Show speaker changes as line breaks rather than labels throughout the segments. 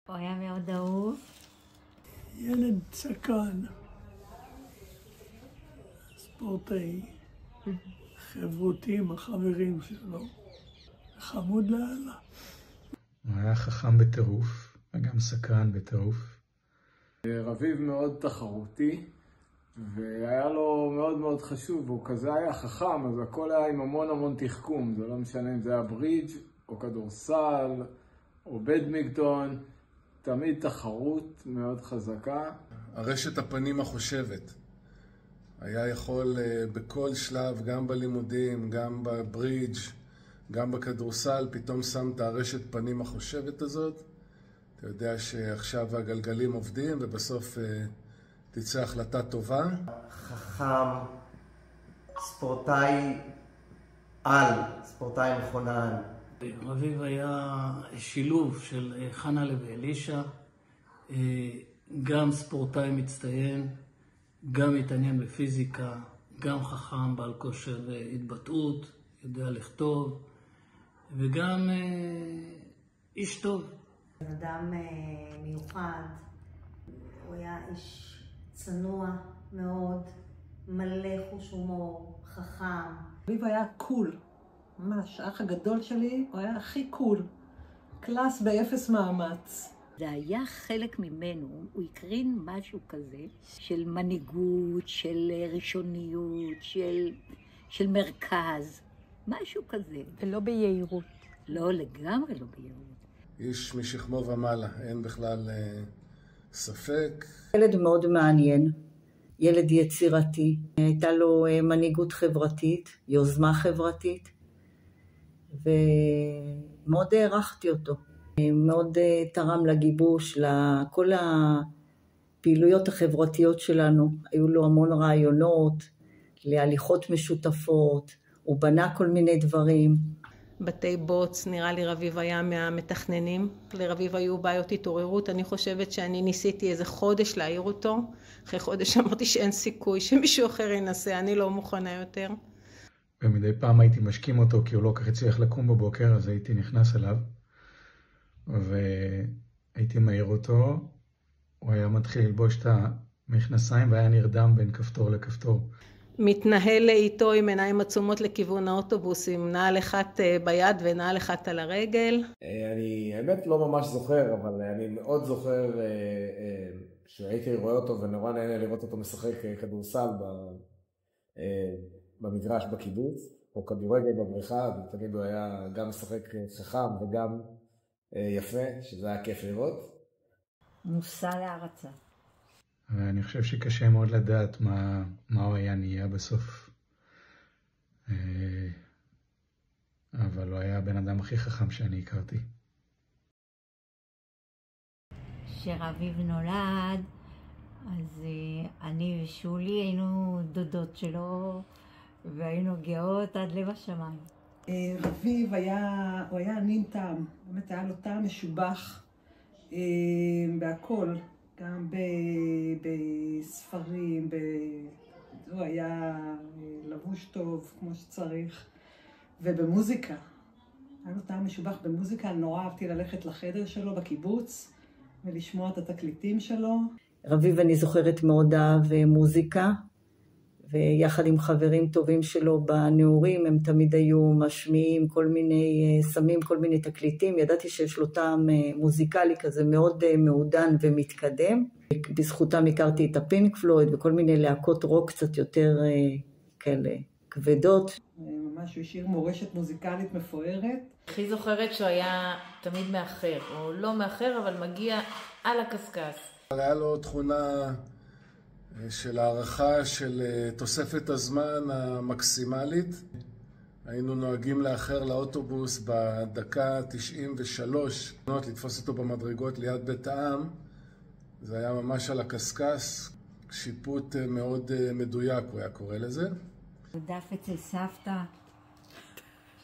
הוא היה מאוד אהוב.
ילד סקרן, ספורטאי, חברותי עם החברים שלו, חמוד לאללה.
הוא היה חכם בטירוף, וגם סקרן בטירוף.
רביב מאוד תחרותי, והיה לו מאוד מאוד חשוב, והוא כזה היה חכם, אז הכל היה עם המון תחכום, זה לא משנה אם זה היה ברידג' או כדורסל או בדמינגטון, תמיד תחרות מאוד חזקה.
הרשת הפנים החושבת. היה יכול בכל שלב, גם בלימודים, גם בברידג', גם בכדורסל, פתאום שם את הרשת פנים החושבת הזאת. אתה יודע שעכשיו הגלגלים עובדים ובסוף תצא החלטה טובה.
חכם, ספורטאי על, ספורטאי מכונן.
רביב היה שילוב של חנה'לה ואלישע, גם ספורטאי מצטיין, גם מתעניין בפיזיקה, גם חכם, בעל כושר התבטאות, יודע לכתוב, וגם איש טוב.
בן אדם מיוחד, הוא היה איש צנוע מאוד, מלא חוש הומור, חכם.
רביב היה קול, ממש, האח הגדול שלי, הוא היה הכי קול, קלאס באפס מאמץ.
זה היה חלק ממנו, הוא הקרין משהו כזה של מנהיגות, של ראשוניות, של מרכז, משהו כזה.
ולא ביהירות.
לא, לגמרי לא ביהירות.
איש משכמו ומעלה, אין בכלל ספק.
ילד מאוד מעניין, ילד יצירתי, הייתה לו מנהיגות חברתית, יוזמה חברתית, ומאוד הערכתי אותו. מאוד תרם לגיבוש, לכל הפעילויות החברתיות שלנו. היו לו המון רעיונות, להליכות משותפות, הוא בנה כל מיני דברים.
בתי בוץ, נראה לי רביב היה מהמתכננים. לרביב היו בעיות התעוררות. אני חושבת שאני ניסיתי איזה חודש להעיר אותו. אחרי חודש אמרתי שאין סיכוי שמישהו אחר ינסה, אני לא מוכנה יותר.
ומדי פעם הייתי משכים אותו כי הוא לא כך הצליח לקום בבוקר, אז הייתי נכנס אליו. והייתי מעיר אותו, הוא היה מתחיל ללבוש את המכנסיים והיה נרדם בין כפתור לכפתור.
מתנהל איתו עם עיניים עצומות לכיוון האוטובוס, עם נעל אחת ביד ונעל אחת על הרגל.
אני האמת לא ממש זוכר, אבל אני מאוד זוכר שהייתי רואה אותו ונורא נהנה לראות אותו משחק כדורסל במגרש בקיבוץ, או כדורגל בבריכה, תמיד הוא היה גם משחק חכם וגם יפה, שזה היה כיף לראות.
מושא להערצה.
ואני חושב שקשה מאוד לדעת מה הוא היה נהיה בסוף. אבל הוא היה הבן אדם הכי חכם שאני הכרתי.
כשרביב נולד, אז אני ושולי היינו דודות שלו, והיינו גאות עד לב השמיים.
רביב הוא היה ענין טעם, באמת היה לו טעם משובח בהכל, גם בספרים, הוא היה לבוש טוב כמו שצריך, ובמוזיקה. היה לו טעם משובח במוזיקה, נורא אהבתי ללכת לחדר שלו בקיבוץ ולשמוע את התקליטים שלו.
רביב אני זוכרת מאוד אהב מוזיקה, ויחד עם חברים טובים שלו בנעורים, הם תמיד היו משמיעים כל מיני, שמים כל מיני תקליטים. ידעתי שיש לו טעם מוזיקלי כזה מאוד מעודן ומתקדם. בזכותם הכרתי את הפינק פלויד וכל מיני להקות רוק קצת יותר כאלה כבדות.
ממש הוא השאיר מורשת מוזיקלית מפוארת.
הכי זוכרת שהוא היה תמיד מאחר, או לא מאחר אבל מגיע על הקסקס.
היה לו תכונה של הערכה של תוספת הזמן המקסימלית. היינו נוהגים לאחר לאוטובוס בדקה 93, לתפוס אותו במדרגות ליד בית העם. זה היה ממש על הקסקס, שיפוט מאוד מדויק הוא היה קורא לזה.
הוא דף אצל סבתא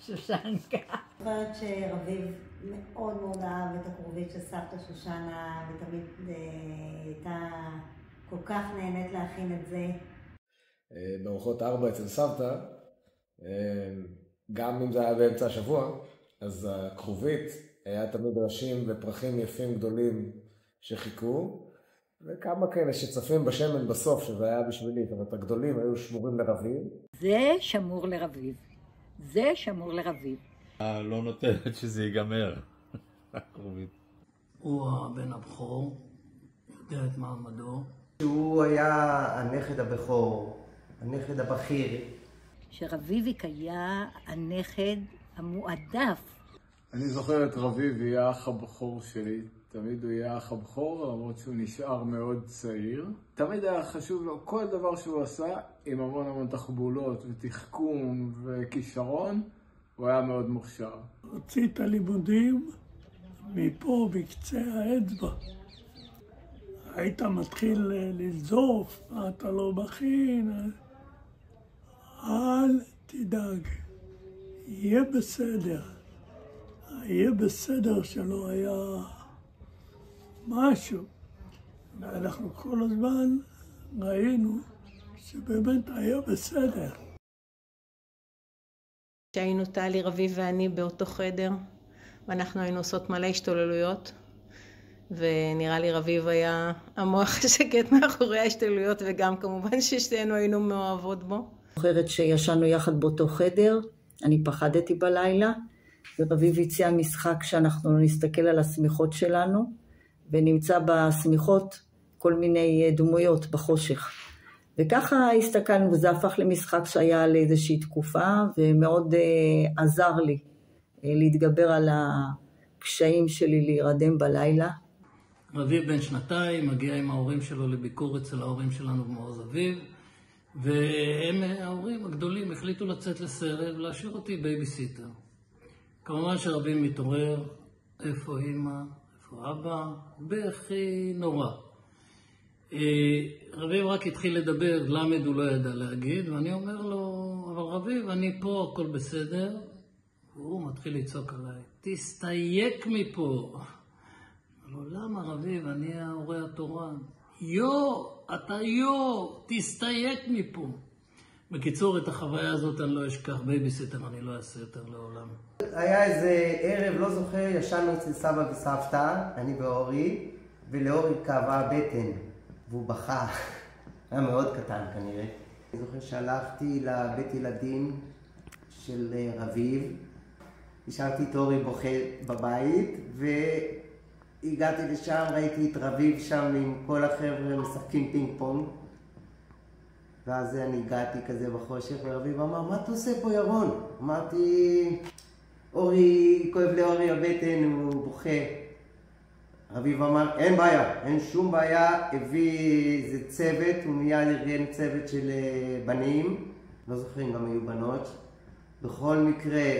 שושנקה.
אני חושבת שרביב מאוד מאוד אהב את הקרובית של סבתא שושנה, ותמיד הייתה כל כך נהנית להכין את זה.
בארוחות 4 אצל סבתא, גם אם זה היה באמצע השבוע, אז הכרובית היה תמיד ראשים ופרחים יפים גדולים שחיכו, וכמה כאלה שצפים בשמן בסוף, שזה היה בשבילי, זאת אומרת, הגדולים היו שמורים לרביב.
זה שמור לרביב. זה שמור לרביב.
לא נותנת שזה ייגמר, הכרובית.
הוא הבן הבכור, יודע את מעמדו.
הוא היה הנכד הבכור, הנכד הבכיר.
שרביביק היה הנכד המועדף.
אני זוכר את רביבי, האח הבכור שלי. תמיד הוא יהיה האח הבכור, למרות שהוא נשאר מאוד צעיר. תמיד היה חשוב לו כל דבר שהוא עשה, עם המון תחבולות ותחכום וכישרון, הוא היה מאוד מוכשר.
הוציא את הלימודים מפה, בקצה האצבע. היית מתחיל לזוף, אתה לא מכין, אל תדאג, יהיה בסדר. יהיה בסדר שלא היה משהו. ואנחנו כל הזמן ראינו שבאמת היה בסדר.
שהיינו טלי, רביב ואני באותו חדר, ואנחנו היינו עושות מלא השתוללויות, ונראה לי רביב היה המוח השקט מאחורי ההשתוללויות, וגם כמובן ששתינו היינו מאוהבות בו.
זוכרת שישנו יחד באותו חדר, אני פחדתי בלילה, ורביב הציע משחק שאנחנו נסתכל על הסמיכות שלנו, ונמצא בסמיכות כל מיני דמויות בחושך. וככה הסתכלנו, וזה הפך למשחק שהיה לאיזושהי תקופה, ומאוד עזר לי להתגבר על הקשיים שלי להירדם בלילה.
רביב בן 2 מגיע עם ההורים שלו לביקור אצל ההורים שלנו במעוז אביב, והם, ההורים הגדולים, החליטו לצאת לסרב, להשאיר אותי בייביסיטר. כמובן שרביב מתעורר, איפה אמא, איפה אבא, בכי נורא. רביב רק התחיל לדבר, למד הוא לא ידע להגיד, ואני אומר לו, אבל רביב, אני פה, הכל בסדר. והוא מתחיל לצעוק עליי, תסתייק מפה. אמר לו, למה רביב, אני ההורה התורן. אתה תסתייק מפה. בקיצור, את החוויה הזאת אני לא אשכח, בייביסיטר אני לא אעשה יותר לעולם.
היה איזה ערב, לא זוכר, ישנו אצל סבא וסבתא, אני ואורי, ולאורי כאבה הבטן, והוא בכה. היה מאוד קטן כנראה. אני זוכר שהלכתי לבית ילדים של רביב, השארתי את אורי בוכה בבית, והגעתי לשם, ראיתי את רביב שם עם כל החבר'ה משחקים פינג פונג. ואז אני הגעתי כזה בחושך, ורביב אמר, מה אתה עושה פה ירון? אמרתי, אורי, כואב לאורי הבטן, הוא בוכה. רביב אמר, אין בעיה, אין שום בעיה, הביא איזה צוות, הוא מיד ארגן צוות של בנים, לא זוכרים, גם היו בנות. בכל מקרה,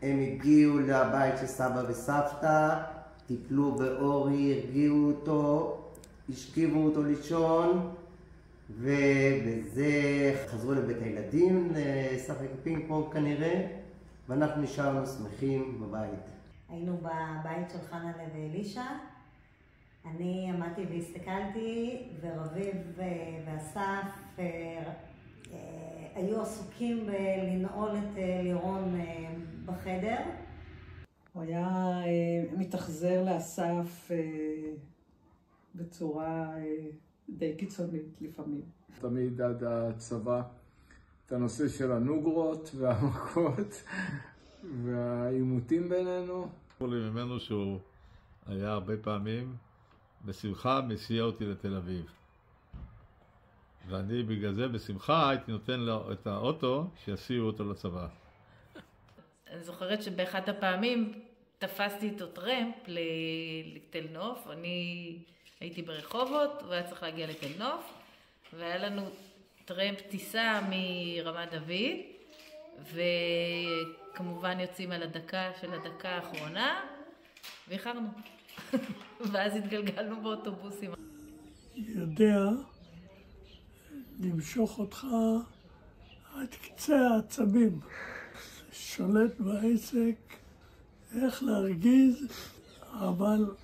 הם הגיעו לבית של סבא וסבתא, טיפלו באורי, הרגיעו אותו, השכיבו אותו לישון, ובזה חזרו לבית הילדים לשחק פינג פונג כנראה, ואנחנו נשארנו שמחים בבית.
היינו בבית של חנה ואלישע, אני עמדתי והסתכלתי, ורביב ואסף היו עסוקים בלנעול את לירון בחדר.
הוא היה מתאכזר לאסף בצורה די קיצונית לפעמים.
תמיד עד הצבא, את הנושא של הנוגרות והמכות והעימותים בינינו.
אמרו לי ממנו שהוא היה הרבה פעמים בשמחה מסיע אותי לתל אביב. ואני בגלל זה בשמחה הייתי נותן לו את האוטו שיסיעו אותו לצבא.
אני זוכרת שבאחת הפעמים תפסתי איתו טרמפ לתל נוף, אני הייתי ברחובות, הוא היה צריך להגיע לתל נוף, והיה לנו טרמפ טיסה מרמת דוד, וכמובן יוצאים על הדקה האחרונה, ואיחרנו. ואז התגלגלנו באוטובוסים.
יודע למשוך אותך עד קצה העצבים. שולט בעסק, איך להרגיז, אבל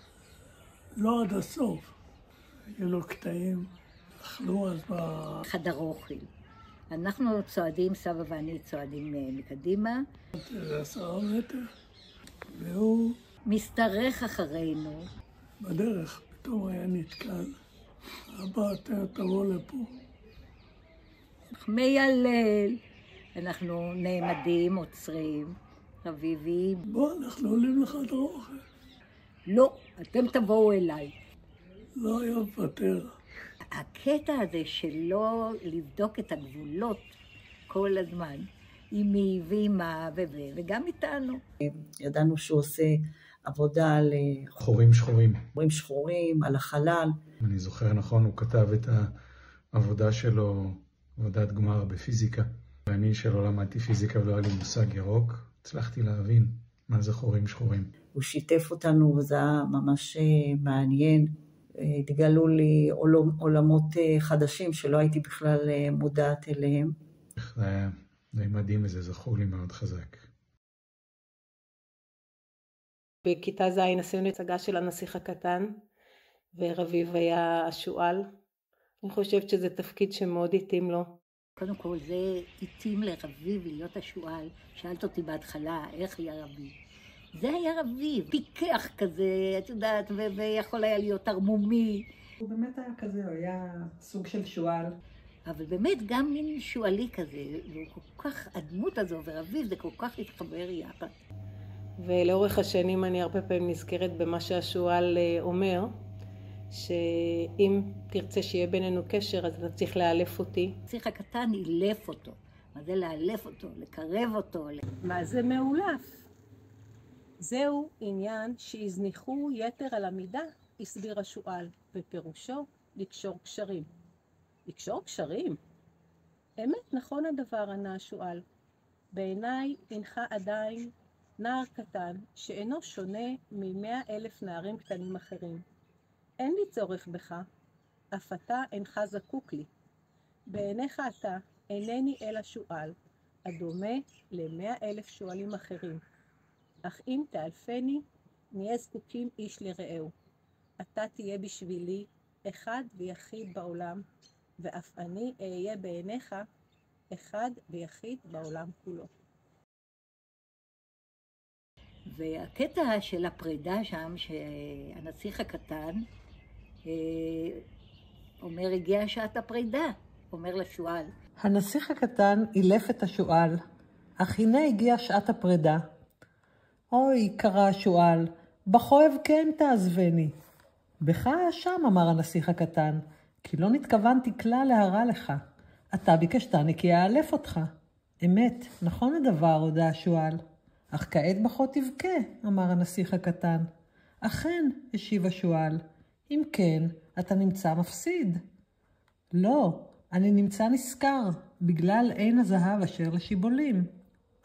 לא עד הסוף. היו לו קטעים, אכלו אז
בחדר אוכל. אנחנו צועדים, סבא ואני צועדים מקדימה.
10 מטר. והוא
משתרך אחרינו.
בדרך פתאום היה נתקל. אבא, תבוא לפה.
מיילל. אנחנו נעמדים, עוצרים, רביבים.
בוא, אנחנו עולים לחדר אוכל.
לא, אתם תבואו אליי.
לא היה מוותר.
הקטע הזה שלא לבדוק את הגבולות כל הזמן, עם מי ועם מה וגם איתנו.
ידענו שהוא עושה עבודה על
חורים שחורים.
חורים שחורים, על החלל.
אני זוכר נכון, הוא כתב את העבודה שלו, עבודת גמר בפיזיקה. ואני שלא למדתי פיזיקה ולא היה לי מושג ירוק, הצלחתי להבין מה זה חורים שחורים.
הוא שיתף אותנו וזה היה ממש מעניין. התגלו לי עולמות חדשים שלא הייתי בכלל מודעת אליהם.
זה היה די מדהים וזה זכור לי מאוד חזק.
בכיתה ז' עשינו הצגה של הנסיך הקטן, ורביב היה השואל. אני חושבת שזה תפקיד שמאוד התאים לו.
קודם כל זה התאים לרביב להיות השואל. שאלת אותי בהתחלה איך היה רביב. זה היה רביב, פיקח כזה, את יודעת, ויכול היה להיות ערמומי.
הוא באמת היה כזה, הוא היה סוג של שואל.
אבל באמת גם מין שואלי כזה, והוא כל כך, הדמות הזו ורביב זה כל כך התחבר יחד.
ולאורך השנים אני הרבה פעמים נזכרת במה שהשואל אומר, שאם תרצה שיהיה בינינו קשר אז אתה צריך לאלף אותי.
הנסיך הקטן אילף אותו. מה זה לאלף אותו? לקרב אותו?
מה זה מאולף? זהו עניין שהזניחו יתר על המידה, הסביר השואל, ופירושו לקשור קשרים. לקשור קשרים? אמת נכון הדבר, ענה השואל. בעיניי אינך עדיין נער קטן שאינו שונה מ100,000 נערים קטנים אחרים. אין לי צורך בך, אף אתה אינך זקוק לי. בעיניך אתה אינני אלא שואל, הדומה ל100,000 שואלים אחרים. אך אם תאלפני, נהיה זקוקים איש לרעהו. אתה תהיה בשבילי אחד ויחיד בעולם, ואף אני אהיה בעיניך אחד ויחיד בעולם כולו.
והקטע של הפרידה שם, שהנסיך הקטן אומר, הגיעה שעת הפרידה, אומר לשואל.
הנסיך הקטן אילף את השואל, אך הנה הגיעה שעת הפרידה. אוי, קרא השואל, בכו אבכם תעזבני. בך האשם, אמר הנסיך הקטן, כי לא נתכוונתי כלל להרע לך. אתה ביקשתני כי אאלף אותך. אמת, נכון הדבר, הודה השואל. אך כעת בכו תבכה, אמר הנסיך הקטן. אכן, השיב השואל, אם כן, אתה נמצא מפסיד. לא, אני נמצא נשכר, בגלל עין הזהב אשר לשיבולים,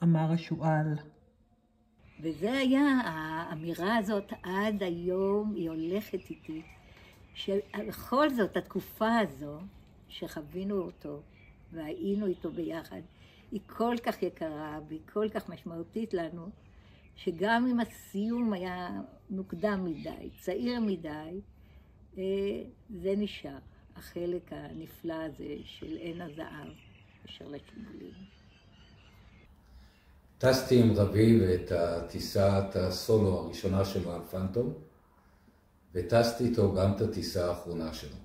אמר השואל.
וזה היה, האמירה הזאת עד היום היא הולכת איתי, שבכל זאת התקופה הזו שחווינו אותו והיינו איתו ביחד, היא כל כך יקרה והיא כל כך משמעותית לנו, שגם אם הסיום היה מוקדם מדי, צעיר מדי, זה נשאר, החלק הנפלא הזה של עין הזהב אשר לשיבולים.
טסתי עם רביב את הטיסת הסולו הראשונה שלו על פנטום, וטסתי איתו גם את הטיסה האחרונה שלו.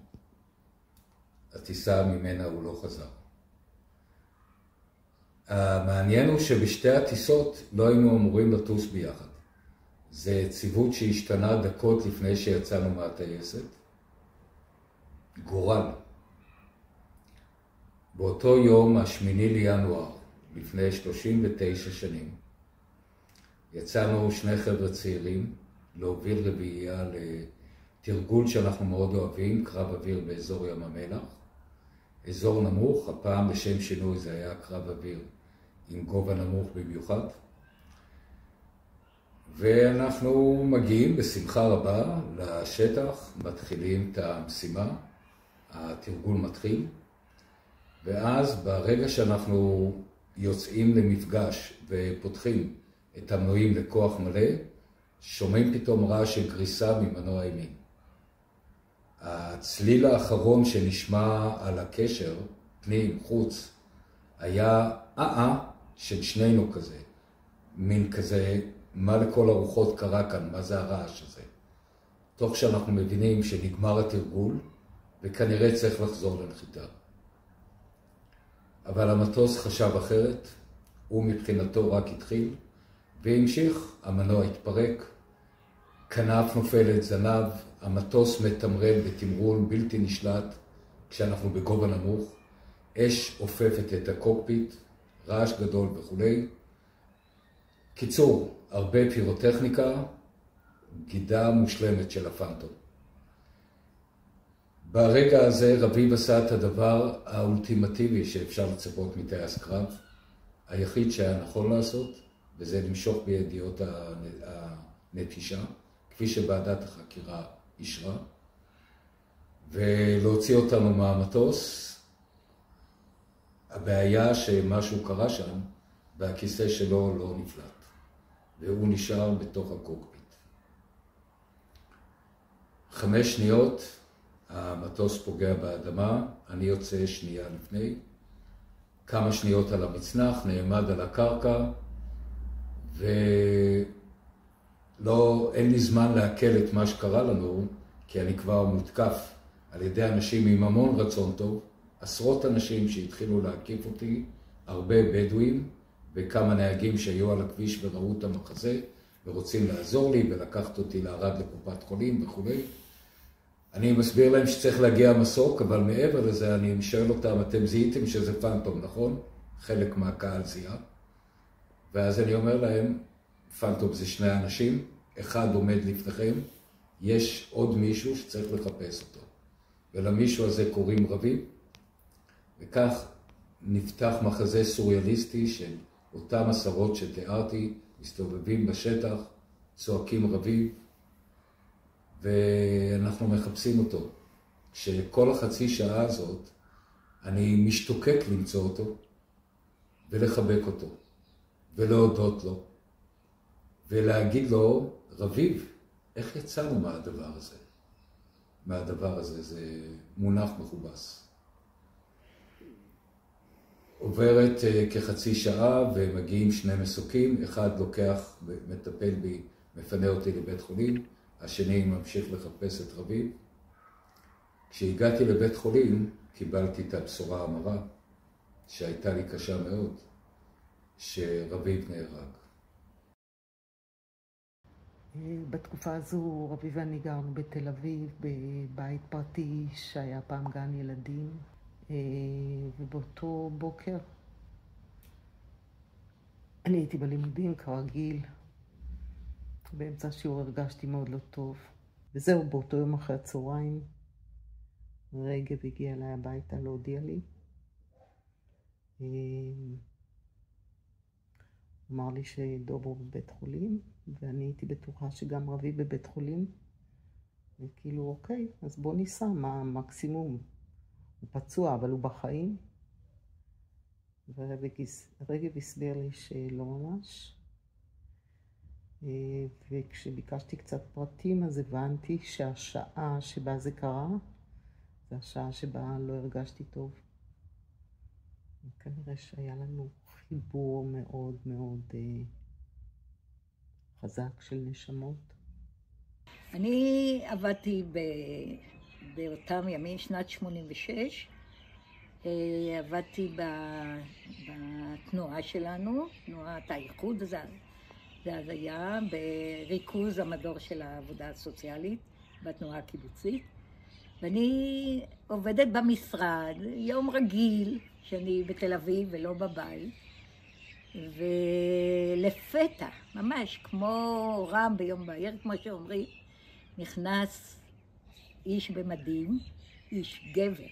הטיסה ממנה הוא לא חזר. המעניין הוא שבשתי הטיסות לא היינו אמורים לטוס ביחד. זה ציוות שהשתנה דקות לפני שיצאנו מהטייסת. גורל. באותו יום, 8 לינואר, לפני 39 שנים, יצאנו שני חבר'ה צעירים להוביל רביעייה לתרגול שאנחנו מאוד אוהבים, קרב אוויר באזור ים המלח. אזור נמוך, הפעם בשם שינוי זה היה קרב אוויר עם גובה נמוך במיוחד. ואנחנו מגיעים בשמחה רבה לשטח, מתחילים את המשימה, התרגול מתחיל, ואז ברגע שאנחנו יוצאים למפגש ופותחים את המנועים לכוח מלא, שומעים פתאום רעש של גריסה ממנוע ימין. הצליל האחרון שנשמע על הקשר, פנים, חוץ, היה של שנינו כזה, מין כזה מה לכל הרוחות קרה כאן, מה זה הרעש הזה. תוך שאנחנו מבינים שנגמר התרגול, וכנראה צריך לחזור לנחיתה. אבל המטוס חשב אחרת, הוא מבחינתו רק התחיל, והמשיך, המנוע התפרק, כנף נופלת, זנב, המטוס מתמרן בתמרון בלתי נשלט, כשאנחנו בגובה נמוך, אש עופפת את הקוקפיט, רעש גדול וכו'. קיצור, הרבה פירוטכניקה, גידה מושלמת של הפנטום. ברגע הזה רביב עשה את הדבר האולטימטיבי שאפשר לצפות מטייס קרב, היחיד שהיה נכון לעשות, וזה למשוך בידיעות הנטישה, כפי שוועדת החקירה אישרה, ולהוציא אותנו מהמטוס. הבעיה שמשהו קרה שם, והכיסא שלו לא נפלט, והוא נשאר בתוך הקוקפיט. 5 שניות, המטוס פוגע באדמה, אני יוצא שנייה לפני, כמה שניות על המצנח, נעמד על הקרקע, אין לי זמן לעכל את מה שקרה לנו, כי אני כבר מותקף על ידי אנשים עם המון רצון טוב, עשרות אנשים שהתחילו להקיף אותי, הרבה בדואים, וכמה נהגים שהיו על הכביש וראו את המחזה, ורוצים לעזור לי ולקחת אותי לערד לקופת חולים וכו'. אני מסביר להם שצריך להגיע מסוק, אבל מעבר לזה אני שואל אותם, אתם זיהיתם שזה פנטום, נכון? חלק מהקהל זיהה. ואז אני אומר להם, פנטום זה 2 אנשים, אחד עומד לפניכם, יש עוד מישהו שצריך לחפש אותו. ולמישהו הזה קוראים רביב, וכך נפתח מחזה סוריאליסטי של אותם עשרות שתיארתי, מסתובבים בשטח, צועקים רביב, ואנחנו מחפשים אותו. שכל החצי שעה הזאת אני משתוקק למצוא אותו, ולחבק אותו, ולהודות לו, ולהגיד לו, רביב, איך יצאנו מהדבר הזה? מהדבר הזה, זה מונח מכובס. עוברת כחצי שעה ומגיעים 2 מסוקים, אחד לוקח ומטפל בי, מפנה אותי לבית חולים, השני ממשיך לחפש את רביב. כשהגעתי לבית חולים, קיבלתי את הבשורה המרה, שהייתה לי קשה מאוד, שרביב נהרג.
בתקופה הזו רביב ואני גרנו בתל אביב, בבית פרטי שהיה פעם גן ילדים, ובאותו בוקר אני הייתי בלימודים כרגיל. באמצע השיעור הרגשתי מאוד לא טוב. וזהו, באותו יום אחרי הצהריים, רגב הגיע אליי הביתה להודיע לי. אמר לי שדוברו בבית חולים, ואני הייתי בטוחה שגם רביב בבית חולים. וכאילו, אוקיי, אז בוא ניסע, מה המקסימום? הוא פצוע, אבל הוא בחיים. ורגב הסביר לי שלא ממש. וכשביקשתי קצת פרטים, אז הבנתי שהשעה שבה זה קרה, זה השעה שבה לא הרגשתי טוב. וכנראה שהיה לנו חיבור מאוד מאוד חזק של נשמות.
אני עבדתי באותם ימים, שנת 86, עבדתי בתנועה שלנו, תנועת האיחוד, זה אז היה בריכוז המדור של העבודה הסוציאלית בתנועה הקיבוצית. ואני עובדת במשרד, יום רגיל, שאני בתל אביב ולא בבית. ולפתע, ממש כמו רם ביום בהיר, כמו שאומרים, נכנס איש במדים, איש גבר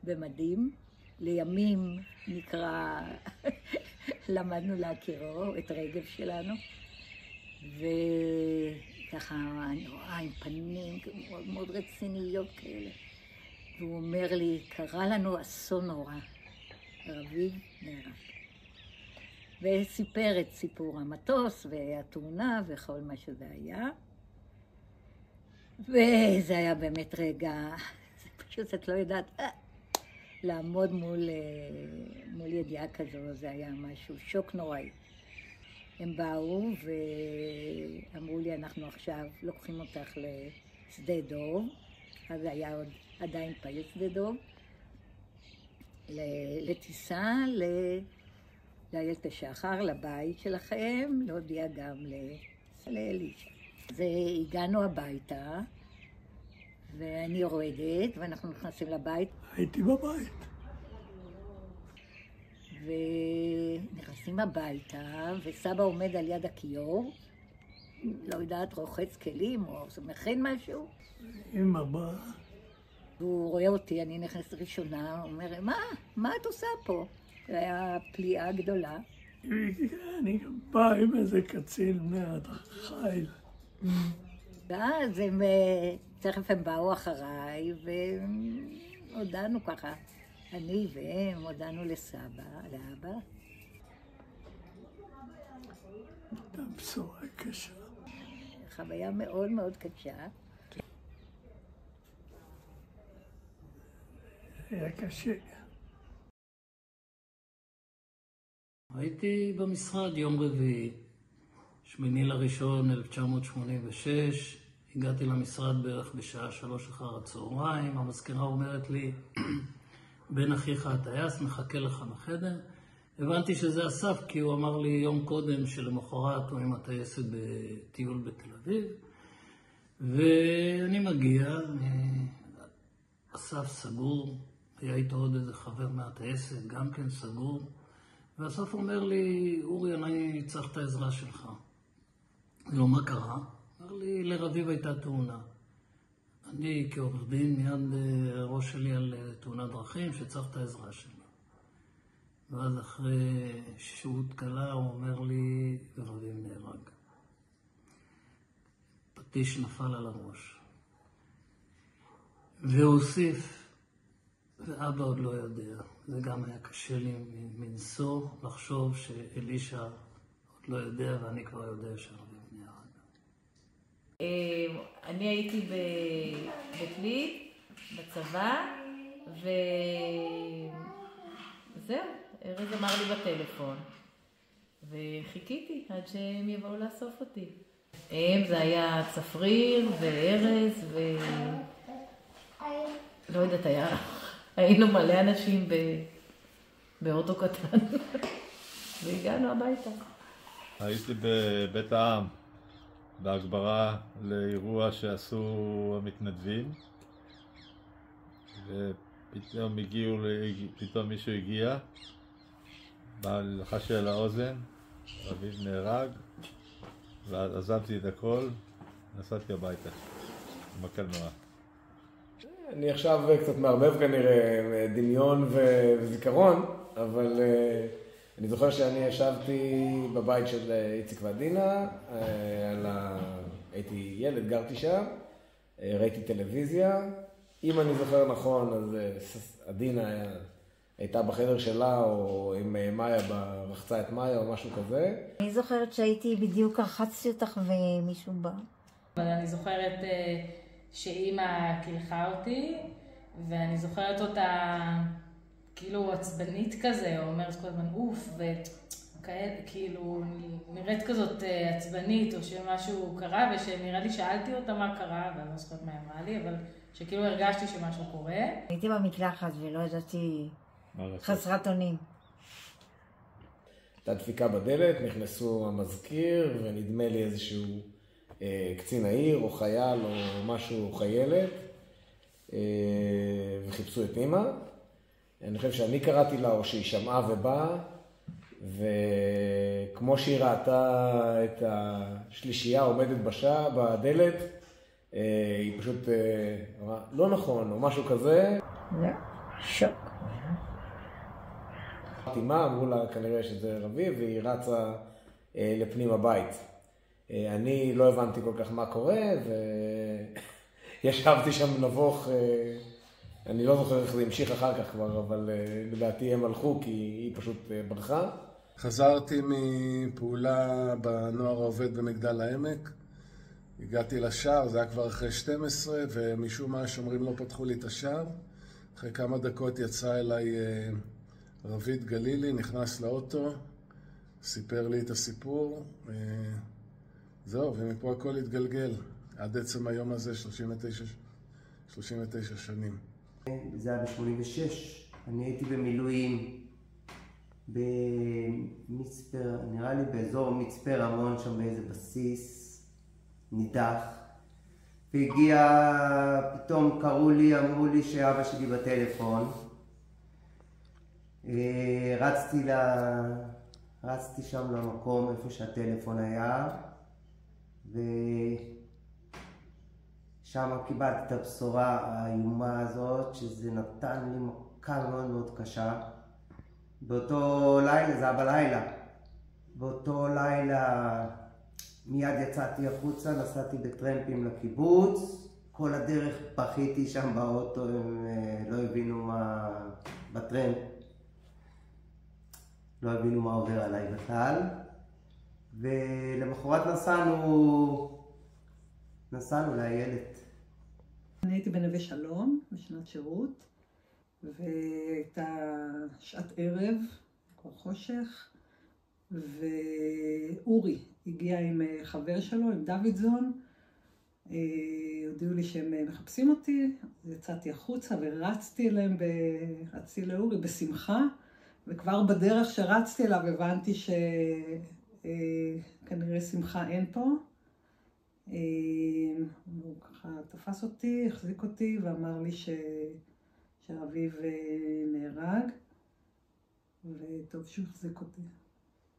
במדים, לימים נקרא, למדנו להכירו את רגב שלנו, וככה אני רואה עם פנים מאוד מאוד רציניות כאלה, והוא אומר לי, קרה לנו אסון נורא, רביב נהרג. וסיפר את סיפור המטוס והתאונה וכל מה שזה היה. וזה היה באמת רגע, זה פשוט את לא יודעת, לעמוד מול ידיעה כזו, זה היה משהו, שוק נוראי. הם באו ואמרו לי, אנחנו עכשיו לוקחים אותך לשדה דוב, אז היה עדיין פעיל שדה דוב, לטיסה לאיילת השחר, לבית שלכם, להודיע גם לאלישע. אז הגענו הביתה, ואני יורדת, ואנחנו נכנסים לבית.
הייתי בבית.
ונכנסים הביתה, וסבא עומד על יד הכיור, לא יודעת, רוחץ כלים או מכין משהו.
אמא באה.
הוא רואה אותי, אני נכנסת ראשונה, הוא אומר, מה את עושה פה? זה היה פליאה גדולה.
אני בא עם איזה קצין מהחיל.
ואז תכף הם באו אחריי, והודענו ככה. אני והם הודענו לסבא, לאבא.
הייתה בשורה קשה.
חוויה מאוד מאוד קשה.
היה קשה.
הייתי במשרד יום רביעי, 8/1/1986, הגעתי למשרד בערך בשעה 3 אחר הצהריים, המזכירה אומרת לי, בן אחיך הטייס מחכה לך בחדר. הבנתי שזה אסף, כי הוא אמר לי יום קודם שלמחרת הוא עם הטייסת בטיול בתל אביב, ואני מגיע, אסף סגור, היה איתו עוד איזה חבר מהטייסת, גם כן סגור, ואסף אומר לי, אורי, אני צריך את העזרה שלך. לא, מה קרה? אמר לי, לרביב הייתה תאונה. אני כעורך דין מיד ראש שלי על תאונת דרכים שצריך את העזרה שלו. ואז אחרי שהות קלה הוא אומר לי, ורביב נהרג. פטיש נפל על הראש. והוא הוסיף, ואבא עוד לא יודע. זה גם היה קשה לי מנשוא לחשוב שאלישע עוד לא יודע ואני כבר יודע שרביב נהרג.
אני הייתי בפליט, בצבא, וזהו, ארז אמר לי בטלפון, וחיכיתי עד שהם יבואו לאסוף אותי. זה היה צפריר וארז לא יודעת, היינו מלא אנשים באוטו קטן, והגענו הביתה.
הייתי בבית העם. בהגברה לאירוע שעשו המתנדבים, ופתאום מישהו הגיע, לחש על האוזן, רביב נהרג, ואז עזבתי את הכל, נסעתי הביתה, עם הקלנוע.
אני עכשיו קצת מערבב כנראה דמיון וזיכרון, אבל אני זוכר שאני ישבתי בבית של איציק ועדינה, הייתי ילד, גרתי שם, ראיתי טלוויזיה. אם אני זוכר נכון, אז עדינה הייתה בחדר שלה, או עם מאיה, רחצה את מאיה או משהו כזה.
אני זוכרת שהייתי בדיוק רחצתי אותך ומישהו בא.
אבל אני זוכרת שאימא קילחה אותי, ואני זוכרת אותה כאילו עצבנית כזה, או אומרת כל הזמן אוף, וכאילו נראית כזאת עצבנית, או שמשהו קרה, ושנראה לי שאלתי אותה מה קרה, ואני לא זוכרת מה אמרה לי, אבל שכאילו הרגשתי שמשהו קורה.
הייתי במקלחת ולא ידעתי חסרת אונים.
הייתה דפיקה בדלת, נכנסו המזכיר, ונדמה לי איזשהו קצין העיר, או חייל, או משהו, חיילת, וחיפשו את אמא. אני חושב שאני קראתי לה, או שהיא שמעה ובאה, וכמו שהיא ראתה את השלישייה עומדת בדלת, היא פשוט אמרה, לא נכון, או משהו כזה.
שוק.
אמרו לה כנראה שזה רביב, והיא רצה לפנים הבית. אני לא הבנתי כל כך מה קורה, וישבתי שם נבוך, אני לא זוכר איך זה המשיך אחר כך כבר, אבל לדעתי הם הלכו כי היא פשוט ברחה.
חזרתי מפעולה בנוער העובד במגדל העמק, הגעתי לשער, זה היה כבר אחרי 12, ומשום מה השומרים לא פתחו לי את השער. אחרי כמה דקות יצא אליי רביד גלילי, נכנס לאוטו, סיפר לי את הסיפור. זהו, ומפה הכל התגלגל. עד עצם היום הזה, 39 שנים.
זה היה ב-86. אני הייתי במילואים במצפה, נראה לי באזור מצפה רמון, שם באיזה בסיס נידח. והגיע, פתאום קראו לי, אמרו לי שאבא שלי בטלפון. רצתי שם למקום איפה שהטלפון היה, ושם קיבלתי את הבשורה האיומה הזאת, שזה נתן לי מכה מאוד מאוד קשה. באותו לילה, זה היה בלילה, באותו לילה מיד יצאתי החוצה, נסעתי בטרמפים לקיבוץ, כל הדרך בכיתי שם באוטו, הם לא הבינו מה בטרמפ. לא הבינו מה עובר עליי בכלל, ולמחרת נסענו לאיילת.
אני הייתי בנווה שלום, בשנת שירות, והייתה שעת ערב, כבר חושך, ואורי הגיע עם חבר שלו, עם דוידזון, הודיעו לי שהם מחפשים אותי, יצאתי החוצה ורצתי אליהם, רצתי לאורי בשמחה, וכבר בדרך שרצתי אליו הבנתי שכנראה שמחה אין פה. הוא ככה תפס אותי, החזיק אותי ואמר לי שאביו נהרג, וטוב שהוא החזיק אותי.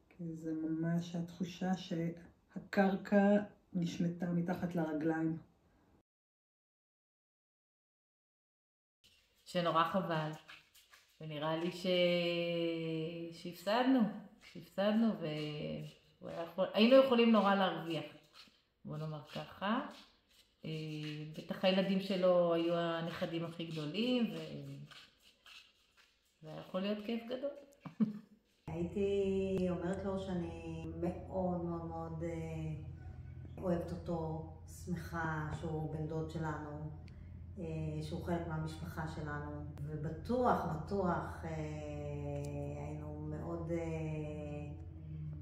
כי זה ממש התחושה שהקרקע נשמטה מתחת לרגליים.
שנורא חבל. ונראה לי שהפסדנו, והיינו יכולים נורא להרוויח, בוא נאמר ככה. בטח הילדים שלו היו הנכדים הכי גדולים, והיה יכול להיות כיף גדול.
הייתי אומרת לו שאני מאוד מאוד מאוד אוהבת אותו, שמחה שהוא בן דוד שלנו, שהוא חלק מהמשפחה שלנו, ובטוח היינו מאוד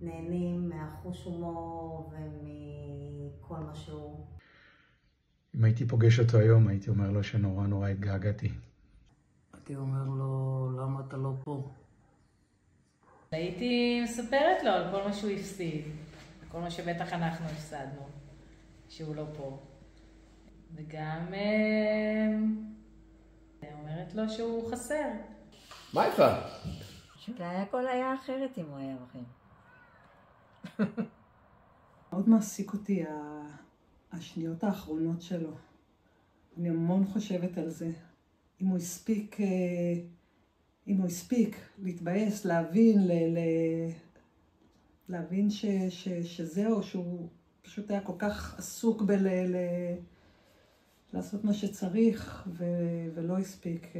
נהנים מהחוש הומור ומכל מה שהוא.
אם הייתי פוגש אותו היום, הייתי אומר לו שנורא התגעגעתי.
הייתי אומר לו, למה אתה לא פה?
הייתי מספרת לו על כל מה שהוא הפסיד, כל מה שבטח אנחנו הפסדנו, שהוא לא פה. וגם אומרת לו שהוא חסר.
מה איתך?
אולי הכל היה אחרת אם הוא היה בכם.
מאוד מעסיק אותי השניות האחרונות שלו. אני המון חושבת על זה. אם הוא הספיק להתבאס, להבין שזהו, שהוא פשוט היה כל כך עסוק לעשות מה שצריך, ולא הספיק.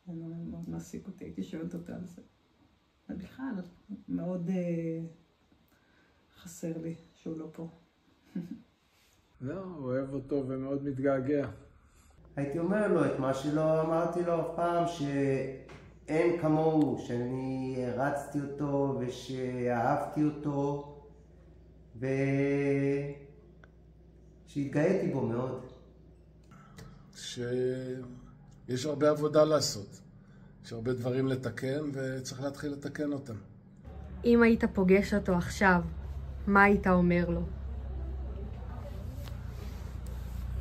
מאוד מעסיק אותי, הייתי שואלת אותה על זה. ובכלל, מאוד חסר לי שהוא לא פה.
לא, אוהב אותו ומאוד מתגעגע.
הייתי אומר לו את מה שלא אמרתי לו אף פעם, שאין כמוהו, שאני רצתי אותו ושאהבתי אותו, שהתגאיתי בו מאוד.
שיש הרבה עבודה לעשות, יש הרבה דברים לתקן וצריך להתחיל לתקן אותם.
אם היית פוגש אותו עכשיו, מה היית אומר לו?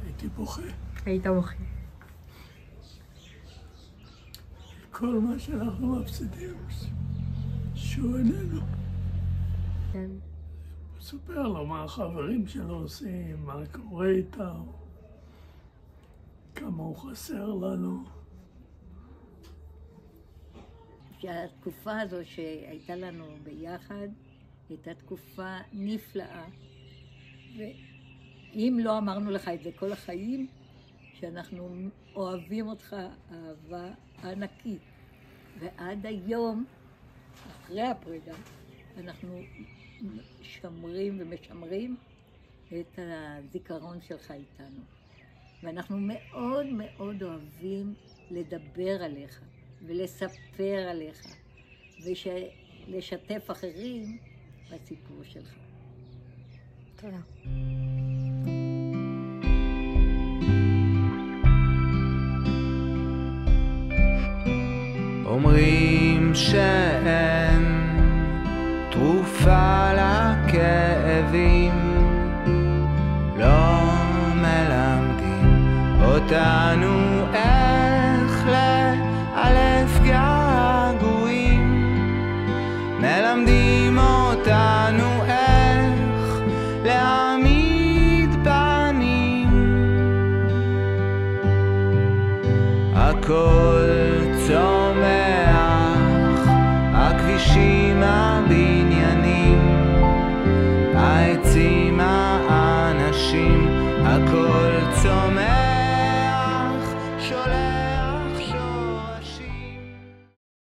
הייתי בוכה.
היית בוכה.
כל מה שאנחנו מפסידים, שהוא איננו.
כן.
סופר לו מה החברים שלו עושים, מה קורה איתם, כמה הוא חסר לנו.
שהתקופה הזו שהייתה לנו ביחד הייתה תקופה נפלאה. ואם לא אמרנו לך את זה כל החיים, שאנחנו אוהבים אותך אהבה ענקית. ועד היום, אחרי הפרידה, אנחנו שומרים ומשמרים את הזיכרון שלך איתנו. ואנחנו מאוד מאוד אוהבים לדבר עליך ולספר עליך. לשתף אחרים בסיפור שלך.
תודה.
אומרים שאין תרופה לכאבים, לא מלמדים אותנו איך לאלף געגועים, מלמדים אותנו איך להעמיד פנים. הכל צומח, הכבישים הביאים